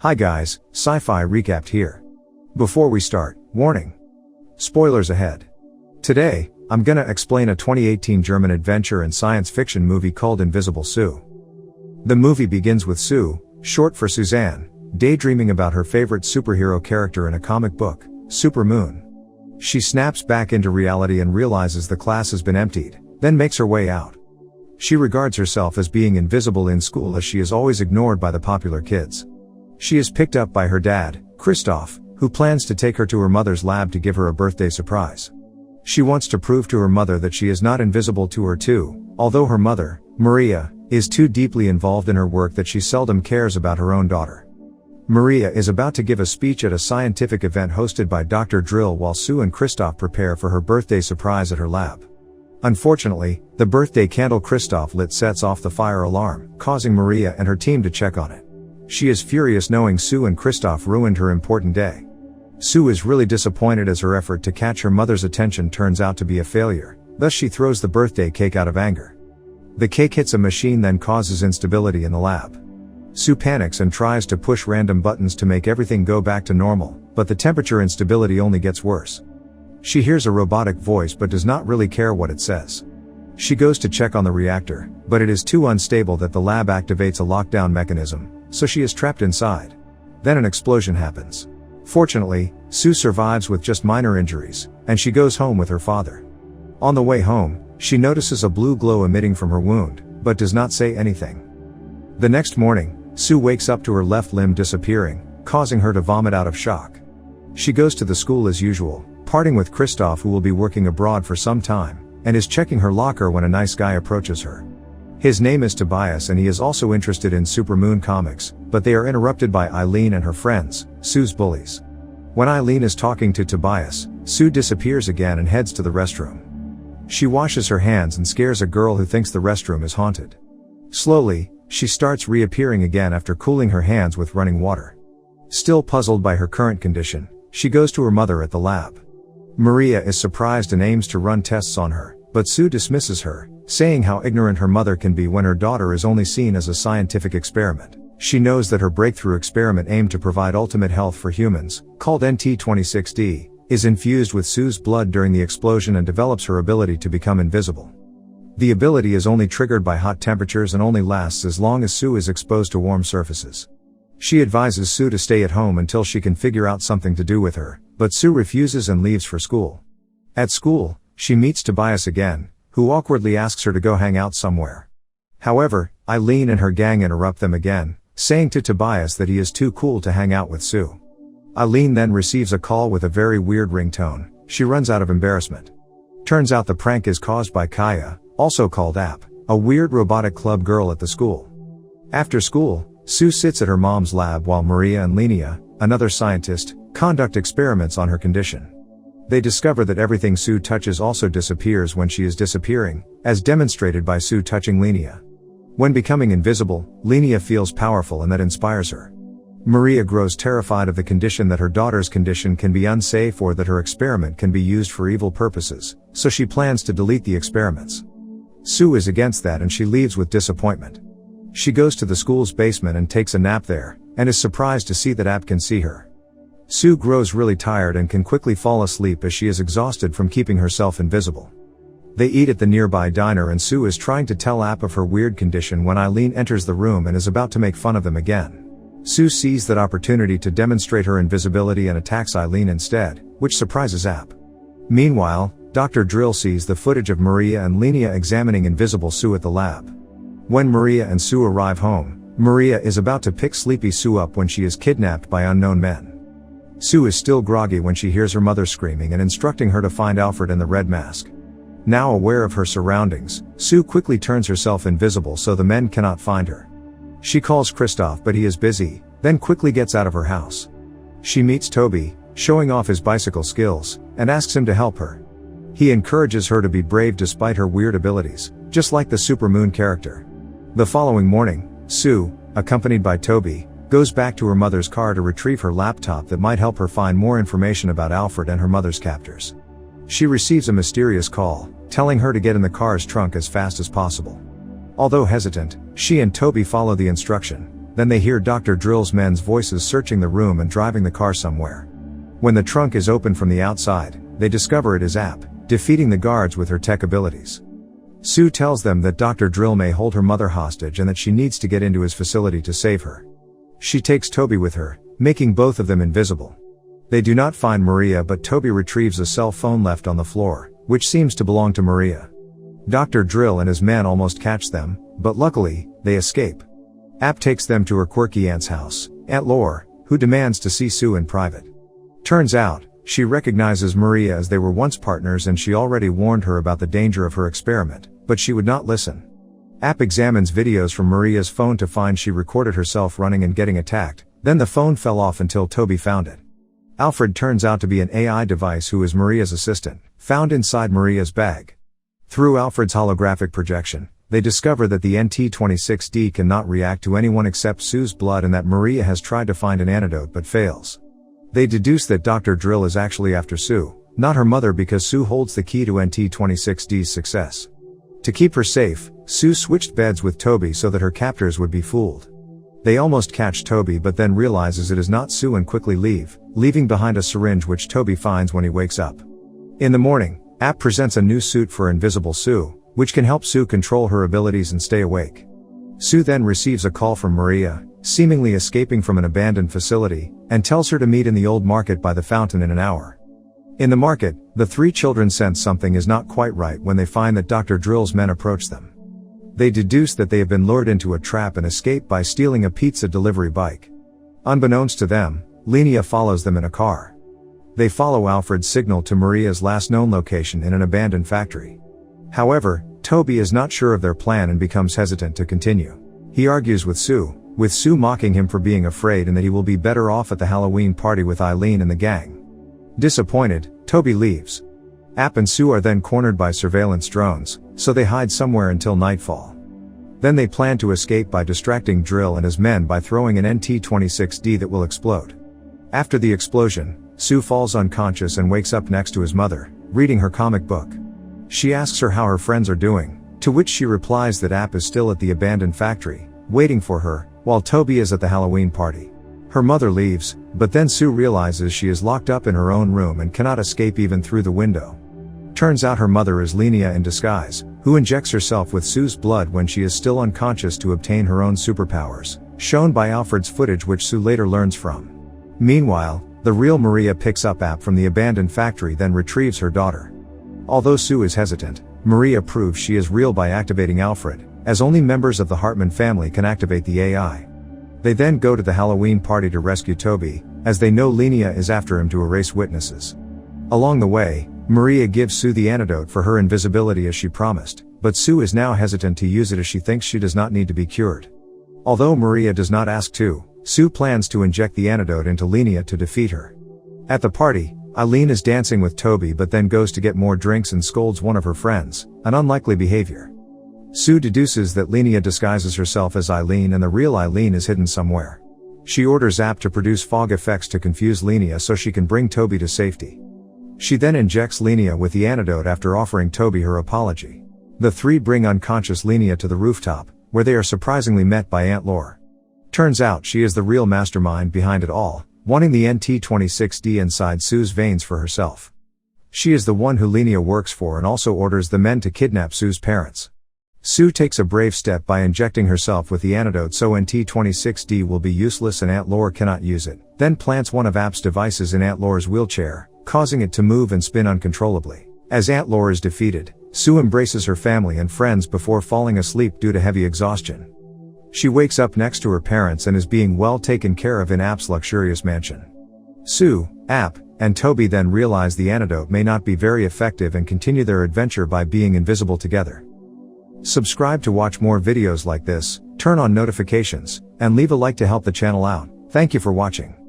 Hi guys, Sci-Fi Recapped here. Before we start, warning. Spoilers ahead. Today, I'm gonna explain a 2018 German adventure and science fiction movie called Invisible Sue. The movie begins with Sue, short for Suzanne, daydreaming about her favorite superhero character in a comic book, Supermoon. She snaps back into reality and realizes the class has been emptied, then makes her way out. She regards herself as being invisible in school as she is always ignored by the popular kids. She is picked up by her dad, Christoph, who plans to take her to her mother's lab to give her a birthday surprise. She wants to prove to her mother that she is not invisible to her too, although her mother, Maria, is too deeply involved in her work that she seldom cares about her own daughter. Maria is about to give a speech at a scientific event hosted by Dr. Drill while Sue and Christoph prepare for her birthday surprise at her lab. Unfortunately, the birthday candle Christoph lit sets off the fire alarm, causing Maria and her team to check on it. She is furious knowing Sue and Christoph ruined her important day. Sue is really disappointed as her effort to catch her mother's attention turns out to be a failure, thus she throws the birthday cake out of anger. The cake hits a machine then causes instability in the lab. Sue panics and tries to push random buttons to make everything go back to normal, but the temperature instability only gets worse. She hears a robotic voice but does not really care what it says. She goes to check on the reactor, but it is too unstable that the lab activates a lockdown mechanism, so she is trapped inside. Then an explosion happens. Fortunately, Sue survives with just minor injuries, and she goes home with her father. On the way home, she notices a blue glow emitting from her wound, but does not say anything. The next morning, Sue wakes up to her left limb disappearing, causing her to vomit out of shock. She goes to the school as usual, parting with Christoph who will be working abroad for some time, and is checking her locker when a nice guy approaches her. His name is Tobias and he is also interested in Supermoon comics, but they are interrupted by Eileen and her friends, Sue's bullies. When Eileen is talking to Tobias, Sue disappears again and heads to the restroom. She washes her hands and scares a girl who thinks the restroom is haunted. Slowly, she starts reappearing again after cooling her hands with running water. Still puzzled by her current condition, she goes to her mother at the lab. Maria is surprised and aims to run tests on her, but Sue dismisses her, saying how ignorant her mother can be when her daughter is only seen as a scientific experiment. She knows that her breakthrough experiment aimed to provide ultimate health for humans, called NT-26D, is infused with Sue's blood during the explosion and develops her ability to become invisible. The ability is only triggered by hot temperatures and only lasts as long as Sue is exposed to warm surfaces. She advises Sue to stay at home until she can figure out something to do with her, but Sue refuses and leaves for school. At school, she meets Tobias again, who awkwardly asks her to go hang out somewhere. However, Eileen and her gang interrupt them again, saying to Tobias that he is too cool to hang out with Sue. Eileen then receives a call with a very weird ringtone. She runs out of embarrassment. Turns out the prank is caused by Kaya, also called App, a weird robotic club girl at the school. After school, Sue sits at her mom's lab while Maria and Linnea, another scientist, conduct experiments on her condition. They discover that everything Sue touches also disappears when she is disappearing, as demonstrated by Sue touching Linnea. When becoming invisible, Linnea feels powerful and that inspires her. Maria grows terrified of the condition that her daughter's condition can be unsafe or that her experiment can be used for evil purposes, so she plans to delete the experiments. Sue is against that and she leaves with disappointment. She goes to the school's basement and takes a nap there, and is surprised to see that App can see her. Sue grows really tired and can quickly fall asleep as she is exhausted from keeping herself invisible. They eat at the nearby diner and Sue is trying to tell App of her weird condition when Eileen enters the room and is about to make fun of them again. Sue sees that opportunity to demonstrate her invisibility and attacks Eileen instead, which surprises App. Meanwhile, Dr. Drill sees the footage of Maria and Linnea examining invisible Sue at the lab. When Maria and Sue arrive home, Maria is about to pick sleepy Sue up when she is kidnapped by unknown men. Sue is still groggy when she hears her mother screaming and instructing her to find Alfred in the red mask. Now aware of her surroundings, Sue quickly turns herself invisible so the men cannot find her. She calls Christoph but he is busy, then quickly gets out of her house. She meets Toby, showing off his bicycle skills, and asks him to help her. He encourages her to be brave despite her weird abilities, just like the Supermoon character. The following morning, Sue, accompanied by Toby, goes back to her mother's car to retrieve her laptop that might help her find more information about Alfred and her mother's captors. She receives a mysterious call, telling her to get in the car's trunk as fast as possible. Although hesitant, she and Toby follow the instruction, then they hear Dr. Drill's men's voices searching the room and driving the car somewhere. When the trunk is opened from the outside, they discover it is App, defeating the guards with her tech abilities. Sue tells them that Dr. Drill may hold her mother hostage and that she needs to get into his facility to save her. She takes Toby with her, making both of them invisible. They do not find Maria, but Toby retrieves a cell phone left on the floor, which seems to belong to Maria. Dr. Drill and his men almost catch them, but luckily, they escape. App takes them to her quirky aunt's house, Aunt Lore, who demands to see Sue in private. Turns out, she recognizes Maria as they were once partners and she already warned her about the danger of her experiment, but she would not listen. App examines videos from Maria's phone to find she recorded herself running and getting attacked, then the phone fell off until Toby found it. Alfred turns out to be an AI device who is Maria's assistant, found inside Maria's bag. Through Alfred's holographic projection, they discover that the NT-26D cannot react to anyone except Sue's blood and that Maria has tried to find an antidote but fails. They deduce that Dr. Drill is actually after Sue, not her mother, because Sue holds the key to NT-26D's success. To keep her safe, Sue switched beds with Toby so that her captors would be fooled. They almost catch Toby but then realizes it is not Sue and quickly leave, leaving behind a syringe which Toby finds when he wakes up. In the morning, App presents a new suit for Invisible Sue, which can help Sue control her abilities and stay awake. Sue then receives a call from Maria, seemingly escaping from an abandoned facility, and tells her to meet in the old market by the fountain in an hour. In the market, the three children sense something is not quite right when they find that Dr. Drill's men approach them. They deduce that they have been lured into a trap and escape by stealing a pizza delivery bike. Unbeknownst to them, Linnea follows them in a car. They follow Alfred's signal to Maria's last known location in an abandoned factory. However, Toby is not sure of their plan and becomes hesitant to continue. He argues with Sue mocking him for being afraid and that he will be better off at the Halloween party with Eileen and the gang. Disappointed, Toby leaves. App and Sue are then cornered by surveillance drones, so they hide somewhere until nightfall. Then they plan to escape by distracting Drill and his men by throwing an NT-26D that will explode. After the explosion, Sue falls unconscious and wakes up next to his mother, reading her comic book. She asks her how her friends are doing, to which she replies that App is still at the abandoned factory, waiting for her, while Toby is at the Halloween party. Her mother leaves, but then Sue realizes she is locked up in her own room and cannot escape even through the window. Turns out her mother is Linnea in disguise, who injects herself with Sue's blood when she is still unconscious to obtain her own superpowers, shown by Alfred's footage which Sue later learns from. Meanwhile, the real Maria picks up App from the abandoned factory then retrieves her daughter. Although Sue is hesitant, Maria proves she is real by activating Alfred, as only members of the Hartman family can activate the AI. They then go to the Halloween party to rescue Toby, as they know Linnea is after him to erase witnesses. Along the way, Maria gives Sue the antidote for her invisibility as she promised, but Sue is now hesitant to use it as she thinks she does not need to be cured. Although Maria does not ask to, Sue plans to inject the antidote into Linnea to defeat her. At the party, Eileen is dancing with Toby but then goes to get more drinks and scolds one of her friends, an unlikely behavior. Sue deduces that Linnea disguises herself as Eileen and the real Eileen is hidden somewhere. She orders App to produce fog effects to confuse Linnea so she can bring Toby to safety. She then injects Linnea with the antidote after offering Toby her apology. The three bring unconscious Linnea to the rooftop, where they are surprisingly met by Aunt Lore. Turns out she is the real mastermind behind it all, wanting the NT-26D inside Sue's veins for herself. She is the one who Linnea works for and also orders the men to kidnap Sue's parents. Sue takes a brave step by injecting herself with the antidote so NT-26D will be useless and Aunt Lore cannot use it, then plants one of App's devices in Aunt Lore's wheelchair, causing it to move and spin uncontrollably. As Aunt Lore is defeated, Sue embraces her family and friends before falling asleep due to heavy exhaustion. She wakes up next to her parents and is being well taken care of in App's luxurious mansion. Sue, App, and Toby then realize the antidote may not be very effective and continue their adventure by being invisible together. Subscribe to watch more videos like this, turn on notifications, and leave a like to help the channel out. Thank you for watching.